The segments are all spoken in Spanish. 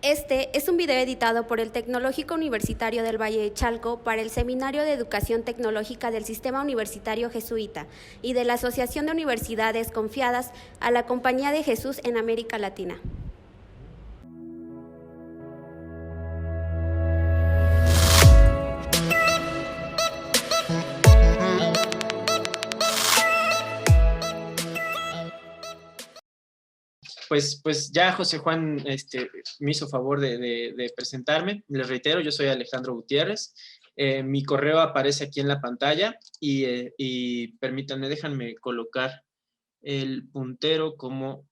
Este es un video editado por el Tecnológico Universitario del Valle de Chalco para el Seminario de Educación Tecnológica del Sistema Universitario Jesuita y de la Asociación de Universidades Confiadas a la Compañía de Jesús en América Latina. Pues ya José Juan me hizo favor de presentarme. Les reitero, yo soy Alejandro Gutiérrez. Mi correo aparece aquí en la pantalla y permítanme, déjenme colocar el puntero como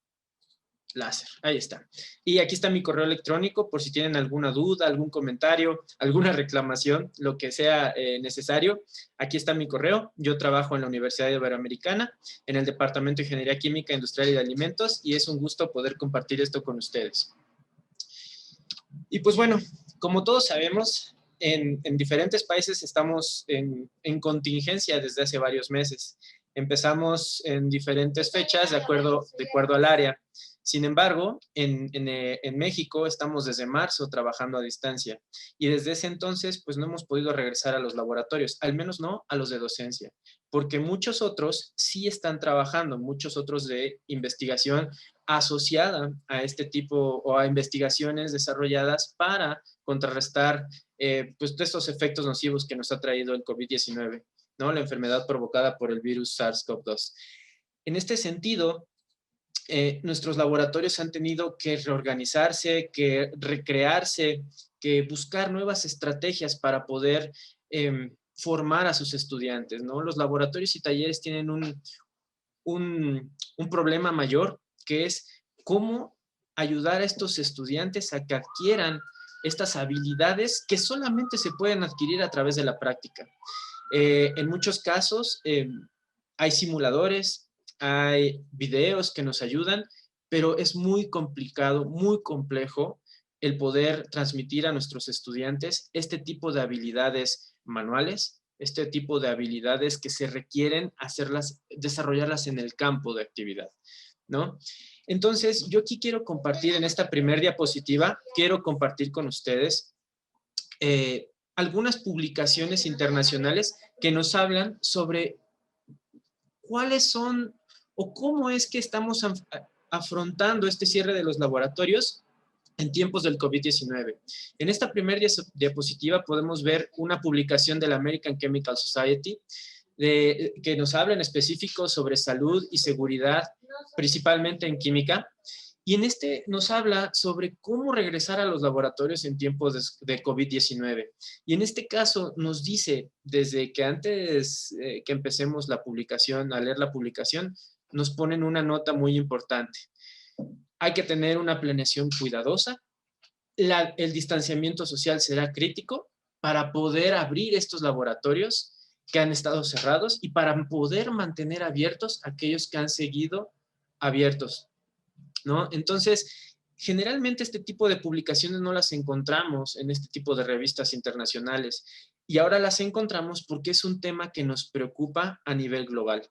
láser. Ahí está. Y aquí está mi correo electrónico por si tienen alguna duda, algún comentario, alguna reclamación, lo que sea necesario. Aquí está mi correo. Yo trabajo en la Universidad Iberoamericana, en el Departamento de Ingeniería Química, Industrial y de Alimentos, y es un gusto poder compartir esto con ustedes. Y pues bueno, como todos sabemos, en diferentes países estamos en contingencia desde hace varios meses. Empezamos en diferentes fechas de acuerdo al área. Sin embargo, en México estamos desde marzo trabajando a distancia y desde ese entonces pues no hemos podido regresar a los laboratorios, al menos no a los de docencia, porque muchos otros sí están trabajando, muchos otros de investigación asociada a este tipo o a investigaciones desarrolladas para contrarrestar pues estos efectos nocivos que nos ha traído el COVID-19, ¿no? La enfermedad provocada por el virus SARS-CoV-2. En este sentido, nuestros laboratorios han tenido que reorganizarse, que recrearse, que buscar nuevas estrategias para poder formar a sus estudiantes, ¿no? Los laboratorios y talleres tienen un problema mayor, que es cómo ayudar a estos estudiantes a que adquieran estas habilidades que solamente se pueden adquirir a través de la práctica. En muchos casos hay simuladores, hay videos que nos ayudan, pero es muy complicado, muy complejo el poder transmitir a nuestros estudiantes este tipo de habilidades manuales, este tipo de habilidades que se requieren desarrollarlas en el campo de actividad, ¿no? Entonces, yo aquí quiero compartir en esta primera diapositiva, quiero compartir con ustedes algunas publicaciones internacionales que nos hablan sobre cuáles son o cómo es que estamos afrontando este cierre de los laboratorios en tiempos del COVID-19. En esta primera diapositiva podemos ver una publicación de la American Chemical Society que nos habla en específico sobre salud y seguridad, principalmente en química. Y en este nos habla sobre cómo regresar a los laboratorios en tiempos de COVID-19. Y en este caso nos dice, desde que antes que empecemos la publicación, a leer la publicación, nos ponen una nota muy importante. Hay que tener una planeación cuidadosa. El distanciamiento social será crítico para poder abrir estos laboratorios que han estado cerrados y para poder mantener abiertos aquellos que han seguido abiertos, ¿no? Entonces, generalmente este tipo de publicaciones no las encontramos en este tipo de revistas internacionales y ahora las encontramos porque es un tema que nos preocupa a nivel global.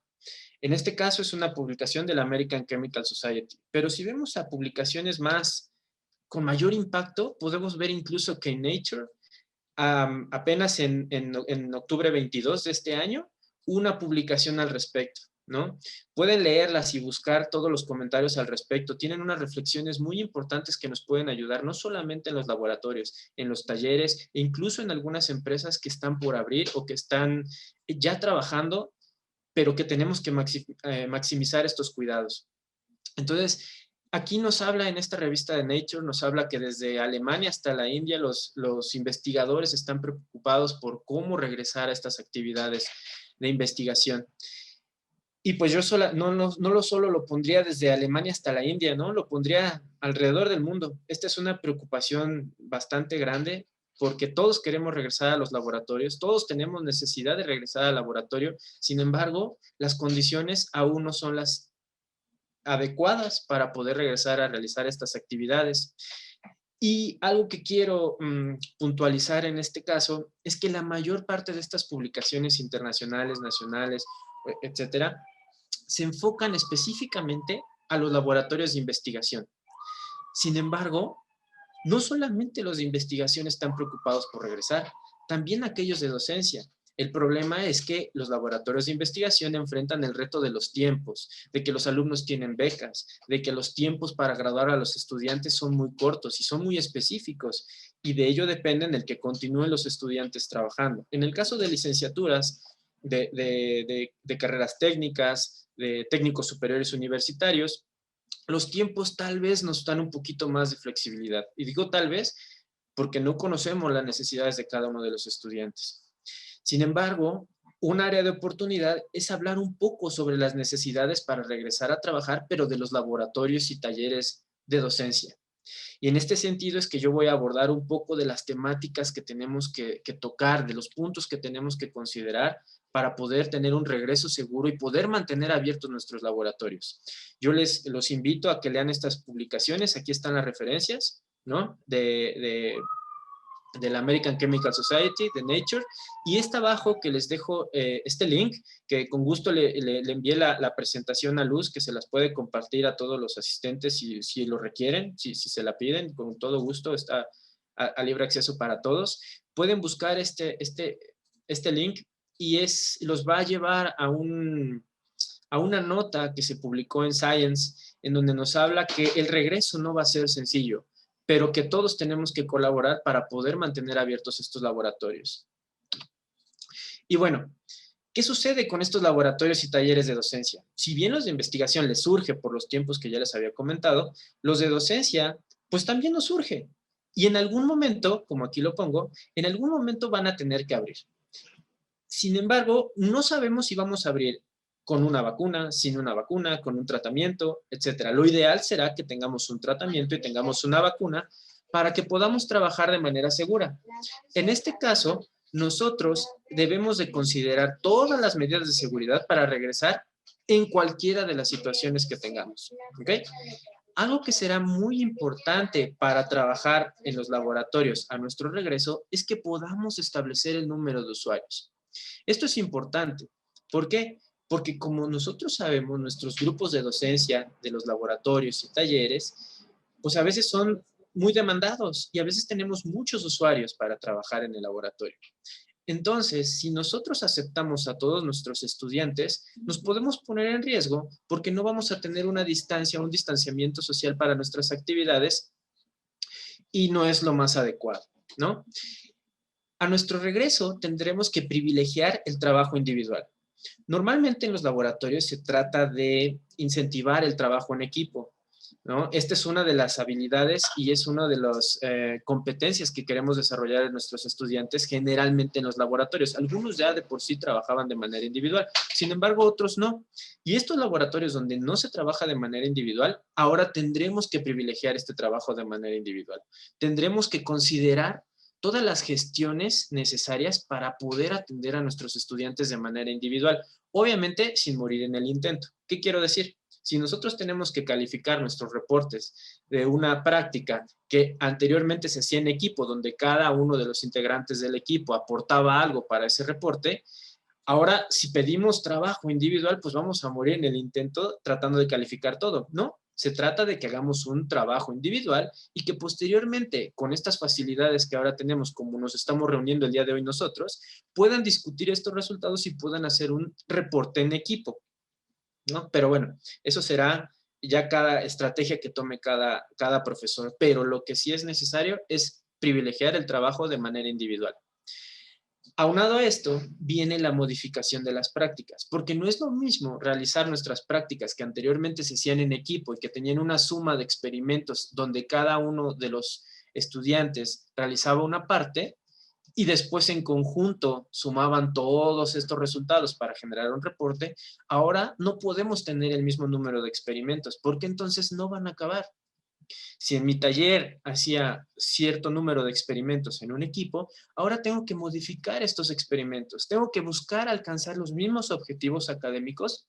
En este caso es una publicación de la American Chemical Society, pero si vemos a publicaciones con mayor impacto, podemos ver incluso que en Nature, apenas en octubre 22 de este año, una publicación al respecto, ¿no? Pueden leerlas y buscar todos los comentarios al respecto. Tienen unas reflexiones muy importantes que nos pueden ayudar, no solamente en los laboratorios, en los talleres, e incluso en algunas empresas que están por abrir o que están ya trabajando, pero que tenemos que maximizar estos cuidados. Entonces, aquí nos habla en esta revista de Nature, nos habla que desde Alemania hasta la India los investigadores están preocupados por cómo regresar a estas actividades de investigación. Y pues yo no solo lo pondría desde Alemania hasta la India, ¿no? Lo pondría alrededor del mundo. Esta es una preocupación bastante grande porque todos queremos regresar a los laboratorios, todos tenemos necesidad de regresar al laboratorio, sin embargo, las condiciones aún no son las adecuadas para poder regresar a realizar estas actividades. Y algo que quiero puntualizar en este caso es que la mayor parte de estas publicaciones internacionales, nacionales, etcétera, se enfocan específicamente a los laboratorios de investigación. Sin embargo, No solamente los de investigación están preocupados por regresar, también aquellos de docencia. El problema es que los laboratorios de investigación enfrentan el reto de los tiempos, de que los alumnos tienen becas, de que los tiempos para graduar a los estudiantes son muy cortos y son muy específicos, y de ello dependen el que continúen los estudiantes trabajando. En el caso de licenciaturas, de carreras técnicas, de técnicos superiores universitarios, los tiempos tal vez nos dan un poquito más de flexibilidad. Y digo tal vez porque no conocemos las necesidades de cada uno de los estudiantes. Sin embargo, un área de oportunidad es hablar un poco sobre las necesidades para regresar a trabajar, pero de los laboratorios y talleres de docencia. Y en este sentido es que yo voy a abordar un poco de las temáticas que tenemos que tocar, de los puntos que tenemos que considerar para poder tener un regreso seguro y poder mantener abiertos nuestros laboratorios. Yo los invito a que lean estas publicaciones, aquí están las referencias, ¿no? De la American Chemical Society, de Nature, y está abajo que les dejo este link, que con gusto le envié la presentación a Luz, que se las puede compartir a todos los asistentes si lo requieren, si se la piden, con todo gusto, está a libre acceso para todos. Pueden buscar este link y los va a llevar a una nota que se publicó en Science, en donde nos habla que el regreso no va a ser sencillo, pero que todos tenemos que colaborar para poder mantener abiertos estos laboratorios. Y bueno, ¿qué sucede con estos laboratorios y talleres de docencia? Si bien los de investigación les surge por los tiempos que ya les había comentado, los de docencia, pues también nos surge. Y en algún momento, como aquí lo pongo, en algún momento van a tener que abrir. Sin embargo, no sabemos si vamos a abrir con una vacuna, sin una vacuna, con un tratamiento, etcétera. Lo ideal será que tengamos un tratamiento y tengamos una vacuna para que podamos trabajar de manera segura. En este caso, nosotros debemos de considerar todas las medidas de seguridad para regresar en cualquiera de las situaciones que tengamos, ¿ok? Algo que será muy importante para trabajar en los laboratorios a nuestro regreso es que podamos establecer el número de usuarios. Esto es importante. ¿Por qué? Porque como nosotros sabemos, nuestros grupos de docencia de los laboratorios y talleres, pues a veces son muy demandados y a veces tenemos muchos usuarios para trabajar en el laboratorio. Entonces, si nosotros aceptamos a todos nuestros estudiantes, nos podemos poner en riesgo porque no vamos a tener una distancia, un distanciamiento social para nuestras actividades y no es lo más adecuado, ¿no? A nuestro regreso tendremos que privilegiar el trabajo individual. Normalmente en los laboratorios se trata de incentivar el trabajo en equipo, ¿no? Esta es una de las habilidades y es una de las competencias que queremos desarrollar en nuestros estudiantes generalmente en los laboratorios. Algunos ya de por sí trabajaban de manera individual, sin embargo otros no. Y estos laboratorios donde no se trabaja de manera individual, ahora tendremos que privilegiar este trabajo de manera individual. Tendremos que considerar todas las gestiones necesarias para poder atender a nuestros estudiantes de manera individual, obviamente sin morir en el intento. ¿Qué quiero decir? Si nosotros tenemos que calificar nuestros reportes de una práctica que anteriormente se hacía en equipo, donde cada uno de los integrantes del equipo aportaba algo para ese reporte, ahora si pedimos trabajo individual, pues vamos a morir en el intento tratando de calificar todo, ¿no? Se trata de que hagamos un trabajo individual y que posteriormente, con estas facilidades que ahora tenemos, como nos estamos reuniendo el día de hoy nosotros, puedan discutir estos resultados y puedan hacer un reporte en equipo, ¿no? Pero bueno, eso será ya cada estrategia que tome cada profesor, pero lo que sí es necesario es privilegiar el trabajo de manera individual. Aunado a esto, viene la modificación de las prácticas, porque no es lo mismo realizar nuestras prácticas que anteriormente se hacían en equipo y que tenían una suma de experimentos donde cada uno de los estudiantes realizaba una parte y después en conjunto sumaban todos estos resultados para generar un reporte. Ahora no podemos tener el mismo número de experimentos porque entonces no van a acabar. Si en mi taller hacía cierto número de experimentos en un equipo, ahora tengo que modificar estos experimentos. Tengo que buscar alcanzar los mismos objetivos académicos,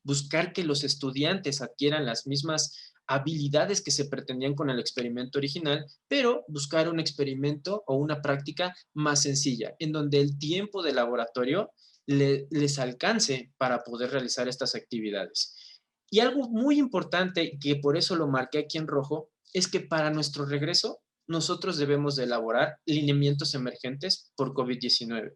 buscar que los estudiantes adquieran las mismas habilidades que se pretendían con el experimento original, pero buscar un experimento o una práctica más sencilla, en donde el tiempo de laboratorio les alcance para poder realizar estas actividades. Y algo muy importante, que por eso lo marqué aquí en rojo, es que para nuestro regreso nosotros debemos de elaborar lineamientos emergentes por COVID-19.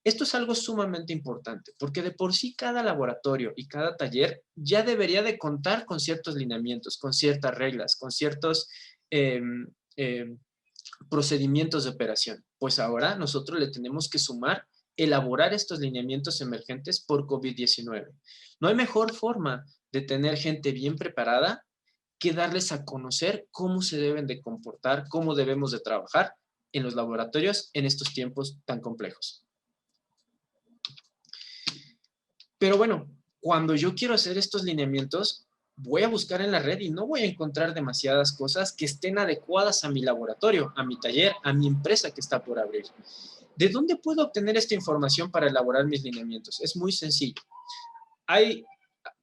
Esto es algo sumamente importante, porque de por sí cada laboratorio y cada taller ya debería de contar con ciertos lineamientos, con ciertas reglas, con ciertos eh, eh, procedimientos de operación. Pues ahora nosotros le tenemos que sumar elaborar estos lineamientos emergentes por COVID-19. No hay mejor forma de tener gente bien preparada que darles a conocer cómo se deben de comportar, cómo debemos de trabajar en los laboratorios en estos tiempos tan complejos. Pero bueno, cuando yo quiero hacer estos lineamientos, voy a buscar en la red y no voy a encontrar demasiadas cosas que estén adecuadas a mi laboratorio, a mi taller, a mi empresa que está por abrir. ¿De dónde puedo obtener esta información para elaborar mis lineamientos? Es muy sencillo. Hay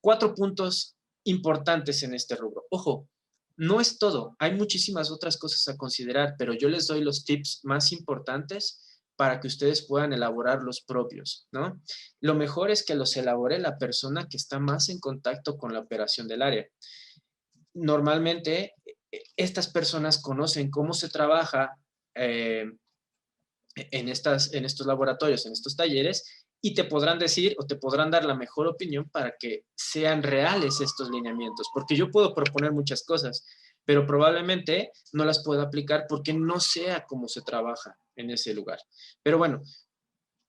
4 puntos importantes en este rubro. Ojo, no es todo. Hay muchísimas otras cosas a considerar, pero yo les doy los tips más importantes para que ustedes puedan elaborar los propios, ¿no? Lo mejor es que los elabore la persona que está más en contacto con la operación del área. Normalmente, estas personas conocen cómo se trabaja en estos laboratorios, en estos talleres, y te podrán decir o te podrán dar la mejor opinión para que sean reales estos lineamientos, porque yo puedo proponer muchas cosas, pero probablemente no las pueda aplicar porque no sea cómo se trabaja en ese lugar. Pero bueno,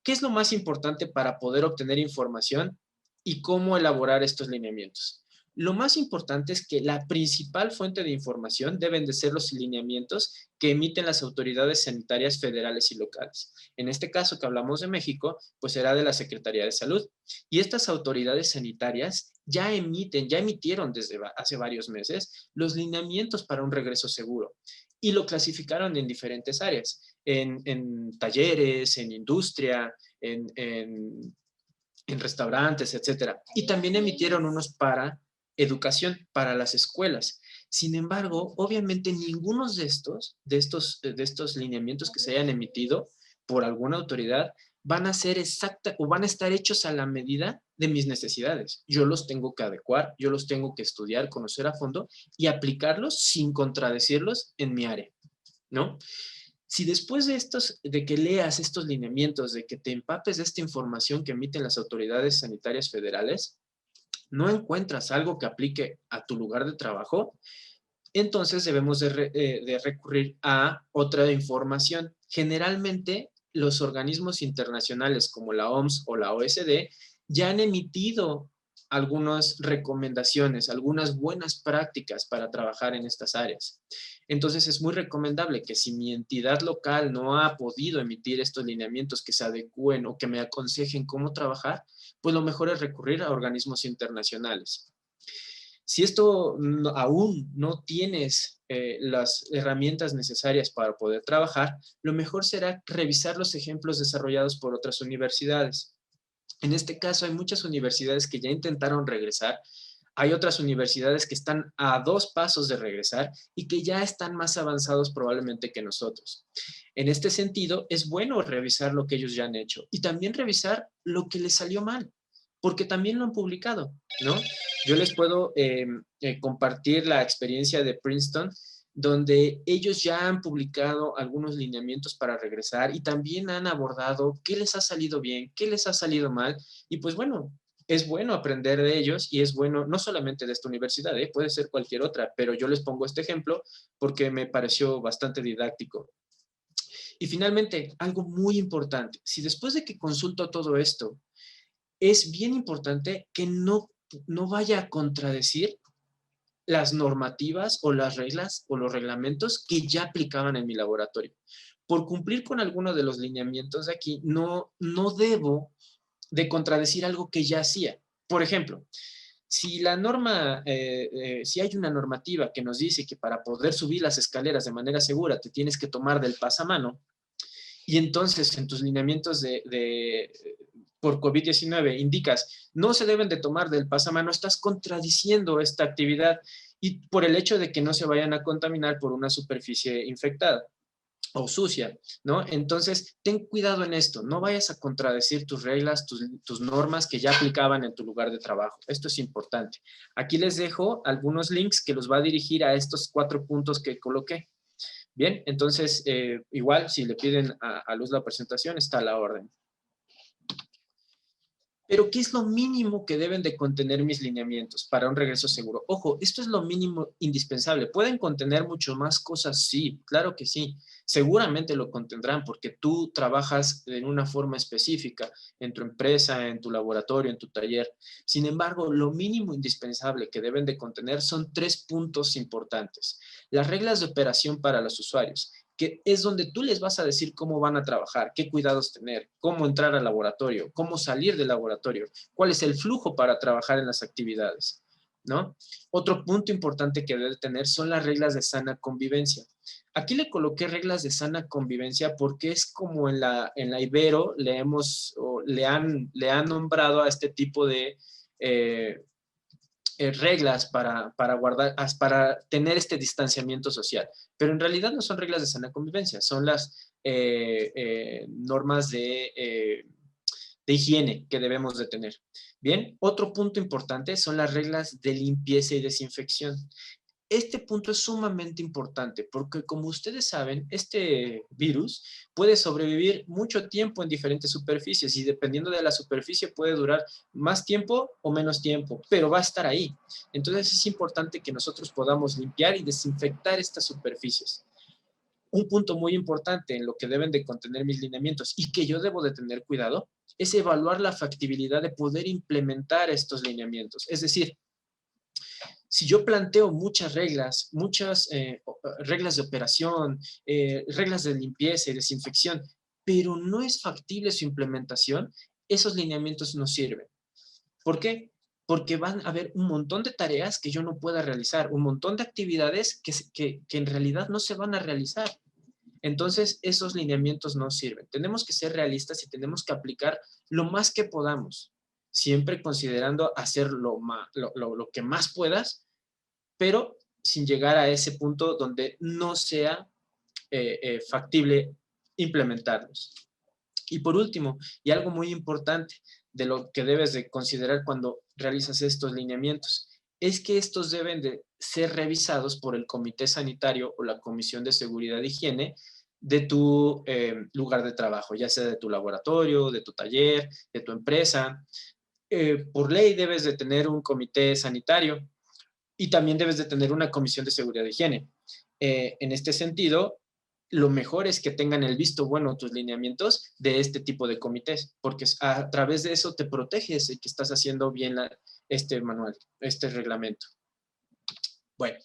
¿qué es lo más importante para poder obtener información y cómo elaborar estos lineamientos? Lo más importante es que la principal fuente de información deben de ser los lineamientos que emiten las autoridades sanitarias federales y locales. En este caso que hablamos de México, pues será de la Secretaría de Salud. Y estas autoridades sanitarias ya emitieron desde hace varios meses los lineamientos para un regreso seguro y lo clasificaron en diferentes áreas, en talleres, en industria, en restaurantes, etcétera. Y también emitieron unos para educación, para las escuelas. Sin embargo, obviamente ninguno de estos lineamientos que se hayan emitido por alguna autoridad van a ser exacta o van a estar hechos a la medida de mis necesidades. Yo los tengo que adecuar, yo los tengo que estudiar, conocer a fondo y aplicarlos sin contradecirlos en mi área, ¿no? Si después de que leas estos lineamientos, de que te empapes de esta información que emiten las autoridades sanitarias federales, no encuentras algo que aplique a tu lugar de trabajo, entonces debemos de recurrir a otra información. Generalmente, los organismos internacionales como la OMS o la OSD ya han emitido algunas recomendaciones, algunas buenas prácticas para trabajar en estas áreas. Entonces, es muy recomendable que si mi entidad local no ha podido emitir estos lineamientos que se adecúen o que me aconsejen cómo trabajar, pues lo mejor es recurrir a organismos internacionales. Si esto aún no tienes las herramientas necesarias para poder trabajar, lo mejor será revisar los ejemplos desarrollados por otras universidades. En este caso, hay muchas universidades que ya intentaron regresar. Hay otras universidades que están a 2 pasos de regresar y que ya están más avanzados probablemente que nosotros. En este sentido, es bueno revisar lo que ellos ya han hecho y también revisar lo que les salió mal, porque también lo han publicado, ¿no? Yo les puedo compartir la experiencia de Princeton, donde ellos ya han publicado algunos lineamientos para regresar y también han abordado qué les ha salido bien, qué les ha salido mal, y pues bueno, es bueno aprender de ellos y es bueno, no solamente de esta universidad, puede ser cualquier otra, pero yo les pongo este ejemplo porque me pareció bastante didáctico. Y finalmente, algo muy importante, si después de que consulto todo esto, es bien importante que no vaya a contradecir las normativas o las reglas o los reglamentos que ya aplicaban en mi laboratorio. Por cumplir con alguno de los lineamientos de aquí, no debo de contradecir algo que ya hacía. Por ejemplo, si si hay una normativa que nos dice que para poder subir las escaleras de manera segura te tienes que tomar del pasamano, y entonces en tus lineamientos por COVID-19 indicas no se deben de tomar del pasamano, estás contradiciendo esta actividad y por el hecho de que no se vayan a contaminar por una superficie infectada. o sucia, ¿no? Entonces, ten cuidado en esto, no vayas a contradecir tus reglas, tus normas que ya aplicaban en tu lugar de trabajo. Esto es importante. Aquí les dejo algunos links que los va a dirigir a estos 4 puntos que coloqué. Bien, entonces, igual, si le piden a Luz la presentación, está a la orden. Pero, ¿qué es lo mínimo que deben de contener mis lineamientos para un regreso seguro? Ojo, esto es lo mínimo indispensable. ¿Pueden contener mucho más cosas? Sí, claro que sí. Seguramente lo contendrán porque tú trabajas en una forma específica en tu empresa, en tu laboratorio, en tu taller. Sin embargo, lo mínimo indispensable que deben de contener son 3 puntos importantes. Las reglas de operación para los usuarios, que es donde tú les vas a decir cómo van a trabajar, qué cuidados tener, cómo entrar al laboratorio, cómo salir del laboratorio, cuál es el flujo para trabajar en las actividades, ¿no? Otro punto importante que debe tener son las reglas de sana convivencia. Aquí le coloqué reglas de sana convivencia porque es como en la Ibero le han nombrado a este tipo de reglas para tener este distanciamiento social. Pero en realidad no son reglas de sana convivencia, son las normas de higiene que debemos de tener. Bien, otro punto importante son las reglas de limpieza y desinfección. Este punto es sumamente importante porque, como ustedes saben, este virus puede sobrevivir mucho tiempo en diferentes superficies y dependiendo de la superficie puede durar más tiempo o menos tiempo, pero va a estar ahí. Entonces es importante que nosotros podamos limpiar y desinfectar estas superficies. Un punto muy importante en lo que deben de contener mis lineamientos y que yo debo de tener cuidado es evaluar la factibilidad de poder implementar estos lineamientos. Es decir, si yo planteo muchas reglas de operación, reglas de limpieza y desinfección, pero no es factible su implementación, esos lineamientos no sirven. ¿Por qué? Porque van a haber un montón de tareas que yo no pueda realizar, un montón de actividades que en realidad no se van a realizar. Entonces, esos lineamientos no sirven. Tenemos que ser realistas y tenemos que aplicar lo más que podamos, siempre considerando hacer lo que más puedas, pero sin llegar a ese punto donde no sea factible implementarlos. Y por último, y algo muy importante de lo que debes de considerar cuando realizas estos lineamientos, es que estos deben de ser revisados por el comité sanitario o la comisión de seguridad e higiene de tu lugar de trabajo, ya sea de tu laboratorio, de tu taller, de tu empresa. Por ley debes de tener un comité sanitario y también debes de tener una comisión de seguridad e higiene. En este sentido, lo mejor es que tengan el visto bueno tus lineamientos de este tipo de comités, porque a través de eso te proteges y que estás haciendo bien este manual, este reglamento. Bueno,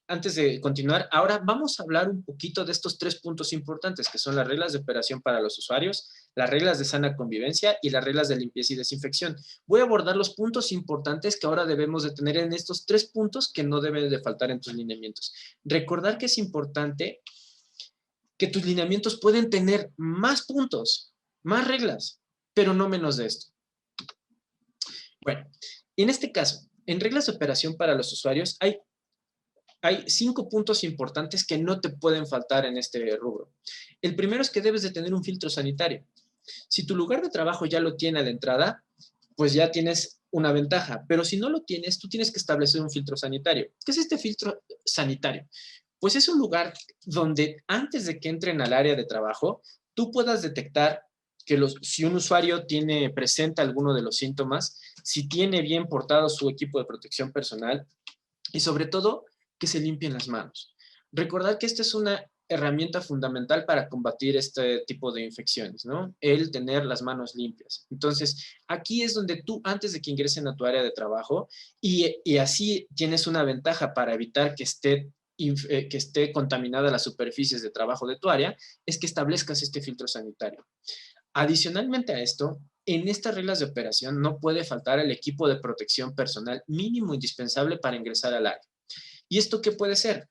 antes de continuar, ahora vamos a hablar un poquito de estos 3 puntos importantes, que son las reglas de operación para los usuarios, las reglas de sana convivencia y las reglas de limpieza y desinfección. Voy a abordar los puntos importantes que ahora debemos de tener en estos 3 puntos que no deben de faltar en tus lineamientos. Recordar que es importante que tus lineamientos pueden tener más puntos, más reglas, pero no menos de esto. Bueno, en este caso, en reglas de operación para los usuarios hay 5 puntos importantes que no te pueden faltar en este rubro. El primero es que debes de tener un filtro sanitario. Si tu lugar de trabajo ya lo tiene de entrada, pues ya tienes una ventaja, pero si no lo tienes, tú tienes que establecer un filtro sanitario. ¿Qué es este filtro sanitario? Pues es un lugar donde antes de que entren al área de trabajo, tú puedas detectar que si un usuario presenta alguno de los síntomas, si tiene bien portado su equipo de protección personal y sobre todo que se limpien las manos. Recordar que esta es una herramienta fundamental para combatir este tipo de infecciones, ¿no? El tener las manos limpias. Entonces, aquí es donde tú, antes de que ingresen a tu área de trabajo, y así tienes una ventaja para evitar que esté contaminada las superficies de trabajo de tu área, es que establezcas este filtro sanitario. Adicionalmente a esto, en estas reglas de operación no puede faltar el equipo de protección personal mínimo indispensable para ingresar al área. ¿Y esto qué puede ser?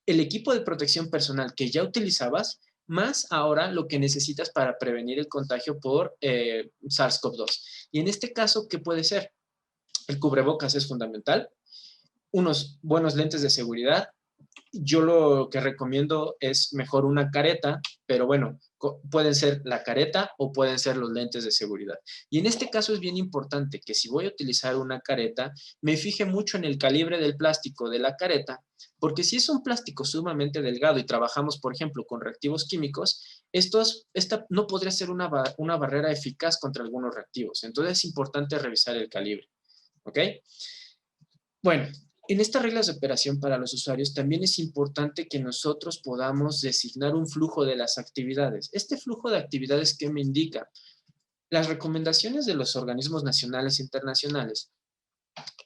El equipo de protección personal que ya utilizabas, más ahora lo que necesitas para prevenir el contagio por SARS-CoV-2. Y en este caso, ¿qué puede ser? El cubrebocas es fundamental, unos buenos lentes de seguridad, Yo lo que recomiendo es mejor una careta, pero bueno, pueden ser la careta o pueden ser los lentes de seguridad. Y en este caso es bien importante que si voy a utilizar una careta, me fije mucho en el calibre del plástico de la careta, porque si es un plástico sumamente delgado y trabajamos, por ejemplo, con reactivos químicos, esta no podría ser una barrera eficaz contra algunos reactivos. Entonces es importante revisar el calibre. ¿Ok? Bueno, en estas reglas de operación para los usuarios también es importante que nosotros podamos designar un flujo de las actividades. Este flujo de actividades, ¿qué me indica? Las recomendaciones de los organismos nacionales e internacionales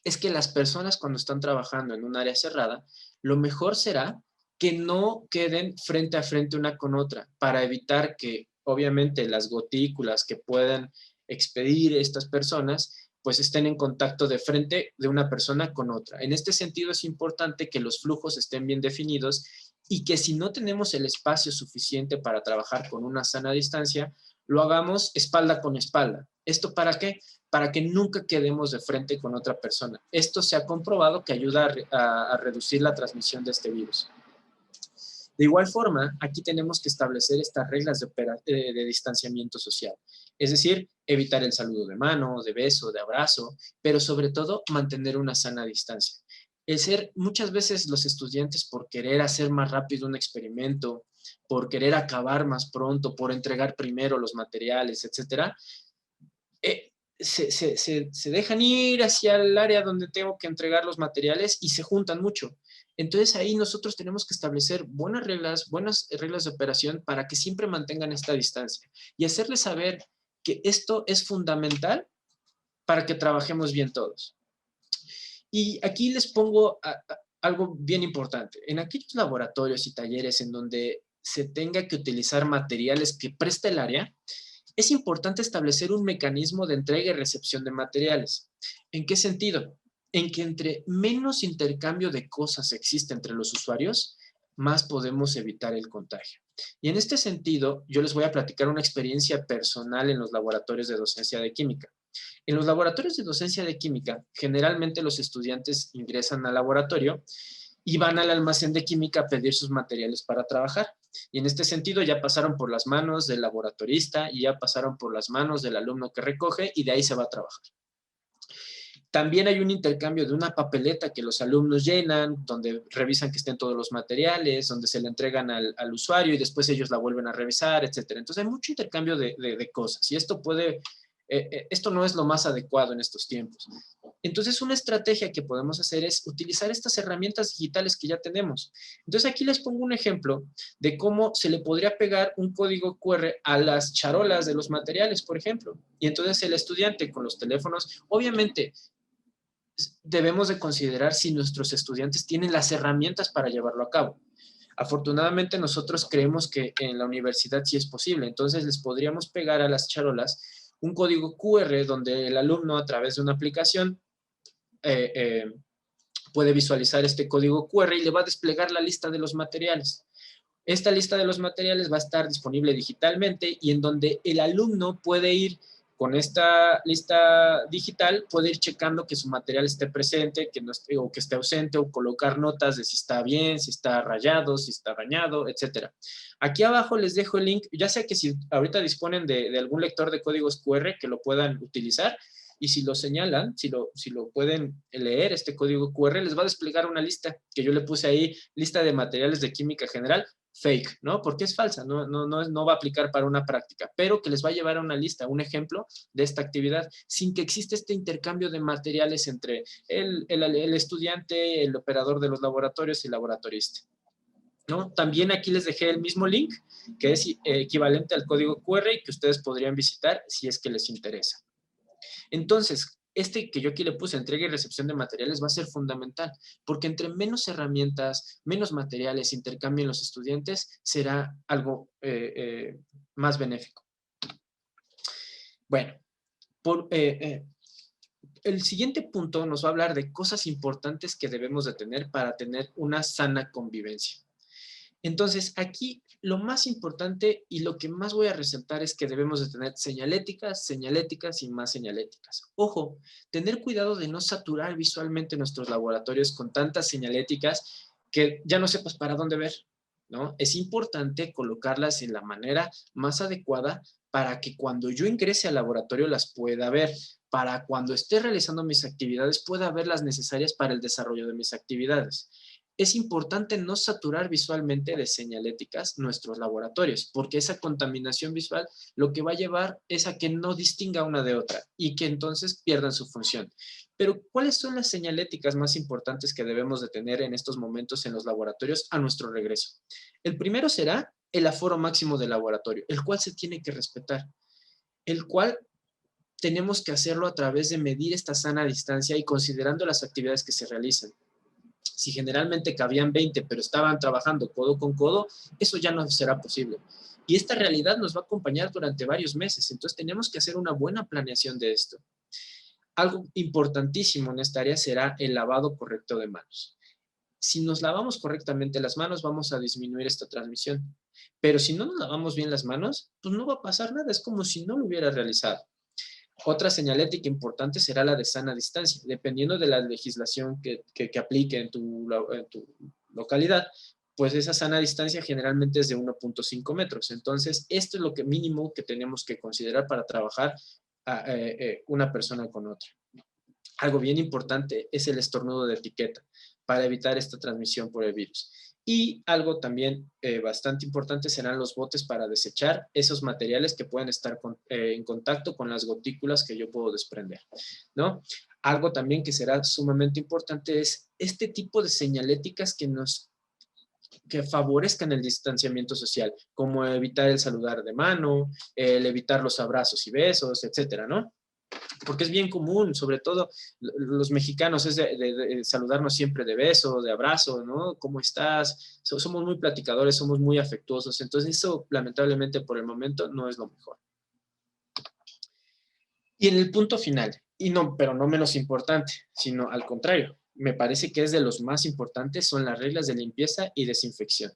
es que las personas cuando están trabajando en un área cerrada, lo mejor será que no queden frente a frente una con otra para evitar que obviamente las gotículas que puedan expedir estas personas pues estén en contacto de frente de una persona con otra. En este sentido es importante que los flujos estén bien definidos y que si no tenemos el espacio suficiente para trabajar con una sana distancia, lo hagamos espalda con espalda. ¿Esto para qué? Para que nunca quedemos de frente con otra persona. Esto se ha comprobado que ayuda a reducir la transmisión de este virus. De igual forma, aquí tenemos que establecer estas reglas de distanciamiento social. Es decir, evitar el saludo de mano, de beso, de abrazo, pero sobre todo mantener una sana distancia. Muchas veces los estudiantes por querer hacer más rápido un experimento, por querer acabar más pronto, por entregar primero los materiales, etcétera, se dejan ir hacia el área donde tengo que entregar los materiales y se juntan mucho. Entonces ahí nosotros tenemos que establecer buenas reglas de operación para que siempre mantengan esta distancia y hacerles saber que esto es fundamental para que trabajemos bien todos. Y aquí les pongo algo bien importante. En aquellos laboratorios y talleres en donde se tenga que utilizar materiales que presta el área, es importante establecer un mecanismo de entrega y recepción de materiales. ¿En qué sentido? En que entre menos intercambio de cosas existe entre los usuarios, más podemos evitar el contagio. Y en este sentido, yo les voy a platicar una experiencia personal en los laboratorios de docencia de química. En los laboratorios de docencia de química, generalmente los estudiantes ingresan al laboratorio y van al almacén de química a pedir sus materiales para trabajar. Y en este sentido ya pasaron por las manos del laboratorista y ya pasaron por las manos del alumno que recoge y de ahí se va a trabajar. También hay un intercambio de una papeleta que los alumnos llenan, donde revisan que estén todos los materiales, donde se le entregan al usuario y después ellos la vuelven a revisar, etcétera. Entonces hay mucho intercambio de cosas y esto no es lo más adecuado en estos tiempos. Entonces, una estrategia que podemos hacer es utilizar estas herramientas digitales que ya tenemos. Entonces, aquí les pongo un ejemplo de cómo se le podría pegar un código QR a las charolas de los materiales, por ejemplo. Y entonces el estudiante con los teléfonos, obviamente, debemos de considerar si nuestros estudiantes tienen las herramientas para llevarlo a cabo. Afortunadamente, nosotros creemos que en la universidad sí es posible. Entonces, les podríamos pegar a las charolas un código QR donde el alumno a través de una aplicación puede visualizar este código QR y le va a desplegar la lista de los materiales. Esta lista de los materiales va a estar disponible digitalmente y en donde el alumno puede ir con esta lista digital, puede ir checando que su material esté presente, que no esté, o que esté ausente, o colocar notas de si está bien, si está rayado, si está dañado, etc. Aquí abajo les dejo el link, ya sea que si ahorita disponen de algún lector de códigos QR que lo puedan utilizar, y si lo señalan, si lo pueden leer, este código QR, les va a desplegar una lista que yo le puse ahí, lista de materiales de química general, fake, ¿no? Porque es falsa, no va a aplicar para una práctica, pero que les va a llevar a una lista, un ejemplo de esta actividad, sin que exista este intercambio de materiales entre el estudiante, el operador de los laboratorios y el laboratorista, ¿no? También aquí les dejé el mismo link, que es equivalente al código QR y que ustedes podrían visitar si es que les interesa. Entonces, este que yo aquí le puse, entrega y recepción de materiales, va a ser fundamental, porque entre menos herramientas, menos materiales intercambien los estudiantes, será algo más benéfico. Bueno, el siguiente punto nos va a hablar de cosas importantes que debemos de tener para tener una sana convivencia. Entonces, aquí lo más importante y lo que más voy a resaltar es que debemos de tener señaléticas, señaléticas y más señaléticas. Ojo, tener cuidado de no saturar visualmente nuestros laboratorios con tantas señaléticas que ya no sepas para dónde ver, ¿no? Es importante colocarlas en la manera más adecuada para que cuando yo ingrese al laboratorio las pueda ver, para cuando esté realizando mis actividades pueda ver las necesarias para el desarrollo de mis actividades. Es importante no saturar visualmente de señaléticas nuestros laboratorios, porque esa contaminación visual lo que va a llevar es a que no distinga una de otra y que entonces pierdan su función. Pero, ¿cuáles son las señaléticas más importantes que debemos de tener en estos momentos en los laboratorios a nuestro regreso? El primero será el aforo máximo del laboratorio, el cual se tiene que respetar, el cual tenemos que hacerlo a través de medir esta sana distancia y considerando las actividades que se realizan. Si generalmente cabían 20, pero estaban trabajando codo con codo, eso ya no será posible. Y esta realidad nos va a acompañar durante varios meses, entonces tenemos que hacer una buena planeación de esto. Algo importantísimo en esta área será el lavado correcto de manos. Si nos lavamos correctamente las manos, vamos a disminuir esta transmisión. Pero si no nos lavamos bien las manos, pues no va a pasar nada, es como si no lo hubiera realizado. Otra señalética importante será la de sana distancia, dependiendo de la legislación que aplique en tu localidad, pues esa sana distancia generalmente es de 1.5 metros. Entonces, esto es lo que mínimo que tenemos que considerar para trabajar una persona con otra. Algo bien importante es el estornudo de etiqueta para evitar esta transmisión por el virus. Y algo también bastante importante serán los botes para desechar esos materiales que pueden estar en contacto con las gotículas que yo puedo desprender, ¿no? Algo también que será sumamente importante es este tipo de señaléticas que favorezcan el distanciamiento social, como evitar el saludar de mano, el evitar los abrazos y besos, etcétera, ¿no? Porque es bien común, sobre todo los mexicanos, es de saludarnos siempre de beso, de abrazo, ¿no? ¿Cómo estás? Somos muy platicadores, somos muy afectuosos, entonces eso lamentablemente por el momento no es lo mejor. Y en el punto final, pero no menos importante, sino al contrario, me parece que es de los más importantes, son las reglas de limpieza y desinfección.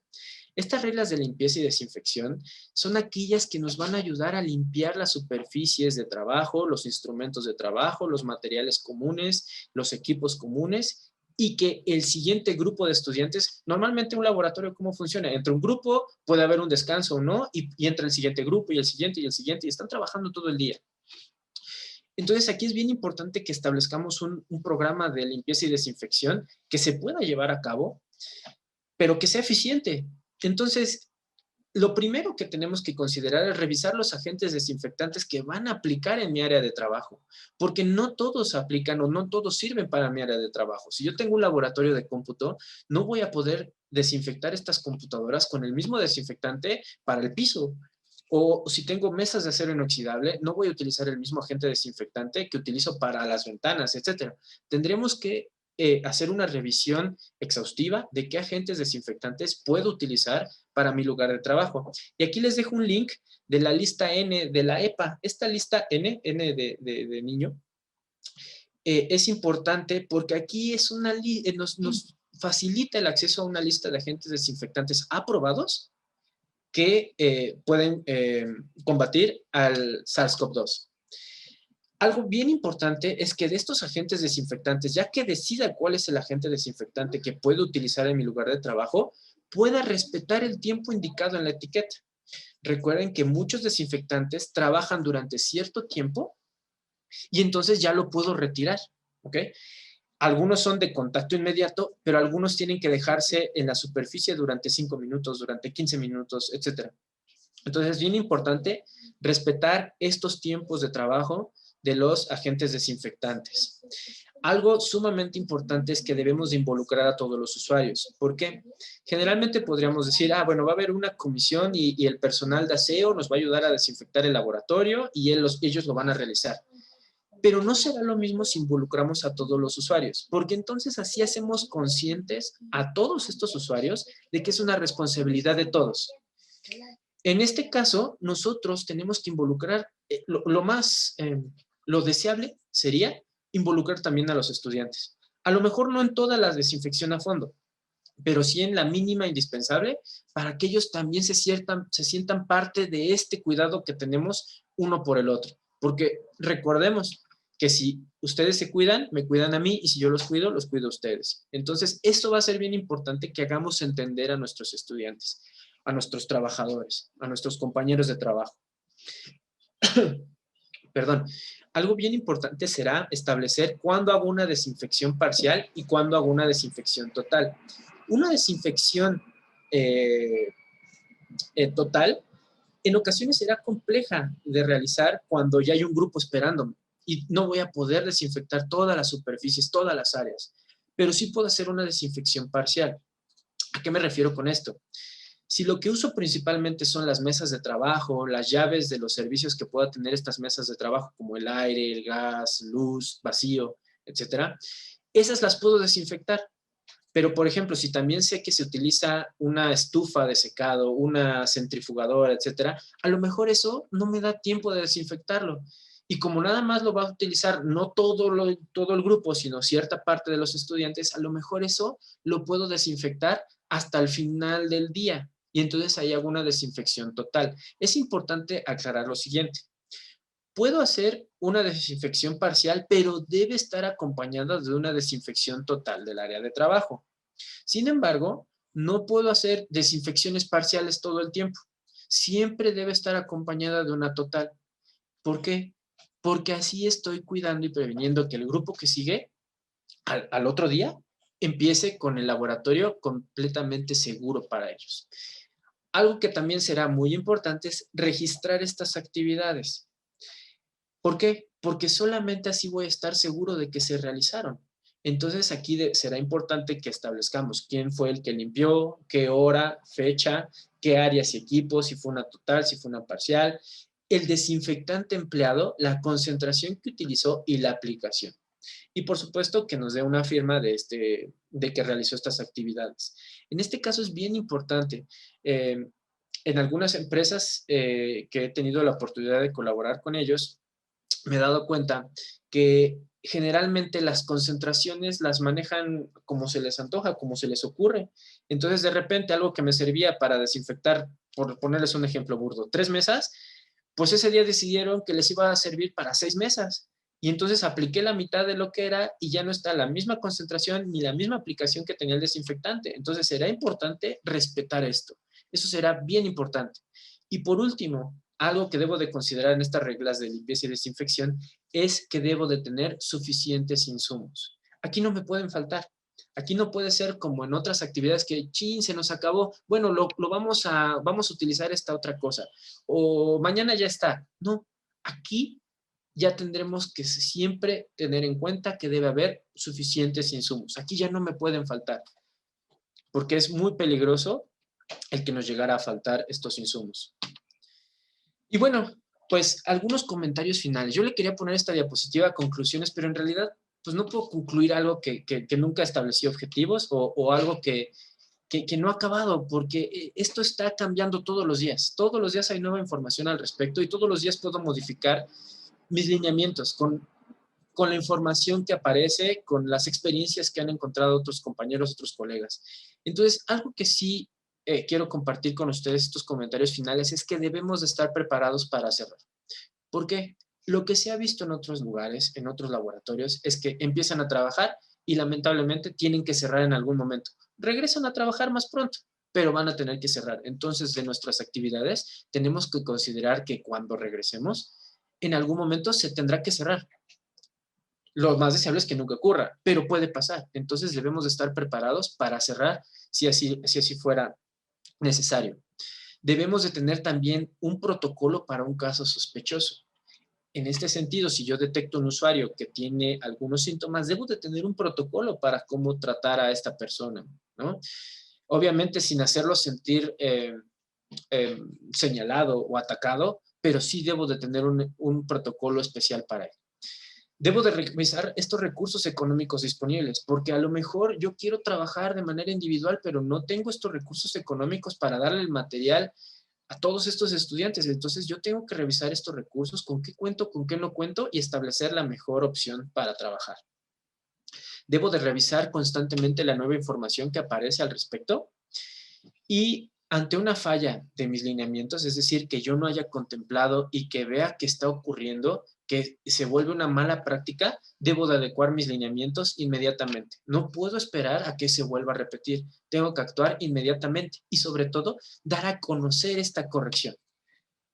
Estas reglas de limpieza y desinfección son aquellas que nos van a ayudar a limpiar las superficies de trabajo, los instrumentos de trabajo, los materiales comunes, los equipos comunes, y que el siguiente grupo de estudiantes, normalmente un laboratorio, ¿cómo funciona? Entre un grupo puede haber un descanso o no, y entra el siguiente grupo y el siguiente y el siguiente, y están trabajando todo el día. Entonces, aquí es bien importante que establezcamos un programa de limpieza y desinfección que se pueda llevar a cabo, pero que sea eficiente. Entonces, lo primero que tenemos que considerar es revisar los agentes desinfectantes que van a aplicar en mi área de trabajo, porque no todos aplican o no todos sirven para mi área de trabajo. Si yo tengo un laboratorio de cómputo, no voy a poder desinfectar estas computadoras con el mismo desinfectante para el piso. O si tengo mesas de acero inoxidable, no voy a utilizar el mismo agente desinfectante que utilizo para las ventanas, etcétera. Tendremos que hacer una revisión exhaustiva de qué agentes desinfectantes puedo utilizar para mi lugar de trabajo. Y aquí les dejo un link de la lista N de la EPA. Esta lista N de niño, es importante porque aquí es nos facilita el acceso a una lista de agentes desinfectantes aprobados que pueden combatir al SARS-CoV-2. Algo bien importante es que de estos agentes desinfectantes, ya que decida cuál es el agente desinfectante que puedo utilizar en mi lugar de trabajo, pueda respetar el tiempo indicado en la etiqueta. Recuerden que muchos desinfectantes trabajan durante cierto tiempo y entonces ya lo puedo retirar, ¿ok? Algunos son de contacto inmediato, pero algunos tienen que dejarse en la superficie durante 5 minutos, durante 15 minutos, etc. Entonces es bien importante respetar estos tiempos de trabajo de los agentes desinfectantes. Algo sumamente importante es que debemos de involucrar a todos los usuarios. ¿Por qué? Generalmente podríamos decir, bueno, va a haber una comisión y el personal de aseo nos va a ayudar a desinfectar el laboratorio y ellos lo van a realizar. Pero no será lo mismo si involucramos a todos los usuarios, porque entonces así hacemos conscientes a todos estos usuarios de que es una responsabilidad de todos. En este caso, nosotros tenemos que involucrar, lo deseable sería involucrar también a los estudiantes. A lo mejor no en toda la desinfección a fondo, pero sí en la mínima indispensable para que ellos también se sientan parte de este cuidado que tenemos uno por el otro. Porque recordemos, que si ustedes se cuidan, me cuidan a mí, y si yo los cuido a ustedes. Entonces, esto va a ser bien importante que hagamos entender a nuestros estudiantes, a nuestros trabajadores, a nuestros compañeros de trabajo. Perdón. Algo bien importante será establecer cuándo hago una desinfección parcial y cuándo hago una desinfección total. Una desinfección total en ocasiones será compleja de realizar cuando ya hay un grupo esperándome y no voy a poder desinfectar todas las superficies, todas las áreas, pero sí puedo hacer una desinfección parcial. ¿A qué me refiero con esto? Si lo que uso principalmente son las mesas de trabajo, las llaves de los servicios que pueda tener estas mesas de trabajo, como el aire, el gas, luz, vacío, etcétera, esas las puedo desinfectar. Pero, por ejemplo, si también sé que se utiliza una estufa de secado, una centrifugadora, etcétera, a lo mejor eso no me da tiempo de desinfectarlo. Y como nada más lo va a utilizar no todo el grupo, sino cierta parte de los estudiantes, a lo mejor eso lo puedo desinfectar hasta el final del día. Y entonces ahí hago una desinfección total. Es importante aclarar lo siguiente. Puedo hacer una desinfección parcial, pero debe estar acompañada de una desinfección total del área de trabajo. Sin embargo, no puedo hacer desinfecciones parciales todo el tiempo. Siempre debe estar acompañada de una total. ¿Por qué? Porque así estoy cuidando y previniendo que el grupo que sigue al otro día empiece con el laboratorio completamente seguro para ellos. Algo que también será muy importante es registrar estas actividades. ¿Por qué? Porque solamente así voy a estar seguro de que se realizaron. Entonces aquí será importante que establezcamos quién fue el que limpió, qué hora, fecha, qué áreas y equipos, si fue una total, si fue una parcial, el desinfectante empleado, la concentración que utilizó y la aplicación. Y por supuesto que nos dé una firma de que realizó estas actividades. En este caso es bien importante. En algunas empresas que he tenido la oportunidad de colaborar con ellos, me he dado cuenta que generalmente las concentraciones las manejan como se les antoja, como se les ocurre. Entonces, de repente, algo que me servía para desinfectar, por ponerles un ejemplo burdo, 3 mesas, pues ese día decidieron que les iba a servir para 6 mesas. Y entonces apliqué la mitad de lo que era y ya no está la misma concentración ni la misma aplicación que tenía el desinfectante. Entonces, será importante respetar esto. Eso será bien importante. Y por último, algo que debo de considerar en estas reglas de limpieza y desinfección es que debo de tener suficientes insumos. Aquí no me pueden faltar. Aquí no puede ser como en otras actividades que, chin, se nos acabó. Bueno, vamos a utilizar esta otra cosa. O mañana ya está. No, aquí ya tendremos que siempre tener en cuenta que debe haber suficientes insumos. Aquí ya no me pueden faltar, porque es muy peligroso el que nos llegara a faltar estos insumos. Y bueno, pues algunos comentarios finales. Yo le quería poner esta diapositiva a conclusiones, pero en realidad pues no puedo concluir algo que nunca establecí objetivos o algo que no ha acabado, porque esto está cambiando todos los días. Todos los días hay nueva información al respecto y todos los días puedo modificar mis lineamientos con la información que aparece, con las experiencias que han encontrado otros compañeros, otros colegas. Entonces, algo que sí quiero compartir con ustedes estos comentarios finales es que debemos de estar preparados para cerrar. ¿Por qué? Lo que se ha visto en otros lugares, en otros laboratorios, es que empiezan a trabajar y lamentablemente tienen que cerrar en algún momento. Regresan a trabajar más pronto, pero van a tener que cerrar. Entonces, de nuestras actividades, tenemos que considerar que cuando regresemos, en algún momento se tendrá que cerrar. Lo más deseable es que nunca ocurra, pero puede pasar. Entonces, debemos de estar preparados para cerrar si así fuera necesario. Debemos de tener también un protocolo para un caso sospechoso. En este sentido, si yo detecto un usuario que tiene algunos síntomas, debo de tener un protocolo para cómo tratar a esta persona, ¿no? Obviamente sin hacerlo sentir señalado o atacado, pero sí debo de tener un protocolo especial para él. Debo de revisar estos recursos económicos disponibles, porque a lo mejor yo quiero trabajar de manera individual, pero no tengo estos recursos económicos para darle el material a todos estos estudiantes. Entonces yo tengo que revisar estos recursos, con qué cuento, con qué no cuento y establecer la mejor opción para trabajar. Debo de revisar constantemente la nueva información que aparece al respecto y ante una falla de mis lineamientos, es decir, que yo no haya contemplado y que vea que está ocurriendo, que se vuelve una mala práctica, debo de adecuar mis lineamientos inmediatamente. No puedo esperar a que se vuelva a repetir. Tengo que actuar inmediatamente y sobre todo dar a conocer esta corrección.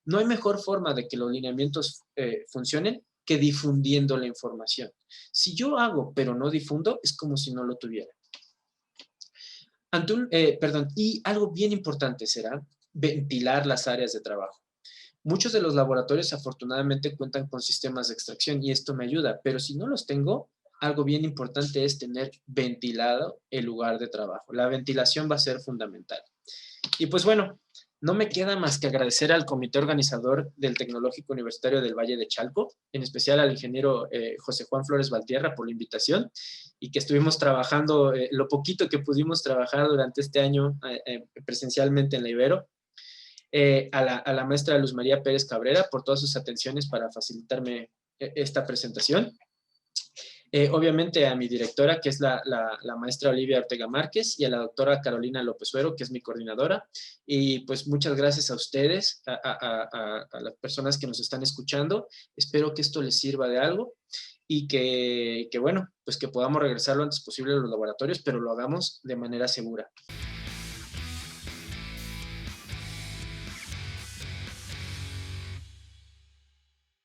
No hay mejor forma de que los lineamientos funcionen que difundiendo la información. Si yo hago pero no difundo, es como si no lo tuviera. Y algo bien importante será ventilar las áreas de trabajo. Muchos de los laboratorios afortunadamente cuentan con sistemas de extracción y esto me ayuda, pero si no los tengo, algo bien importante es tener ventilado el lugar de trabajo. La ventilación va a ser fundamental. Y pues bueno, no me queda más que agradecer al comité organizador del Tecnológico Universitario del Valle de Chalco, en especial al ingeniero José Juan Flores Valtierra por la invitación y que estuvimos trabajando lo poquito que pudimos trabajar durante este año presencialmente en la Ibero. A la maestra Luz María Pérez Cabrera por todas sus atenciones para facilitarme esta presentación. Obviamente a mi directora, que es la maestra Olivia Ortega Márquez, y a la doctora Carolina López Suero, que es mi coordinadora. Y pues muchas gracias a ustedes, a las personas que nos están escuchando. Espero que esto les sirva de algo y bueno, pues que podamos regresar lo antes posible a los laboratorios, pero lo hagamos de manera segura.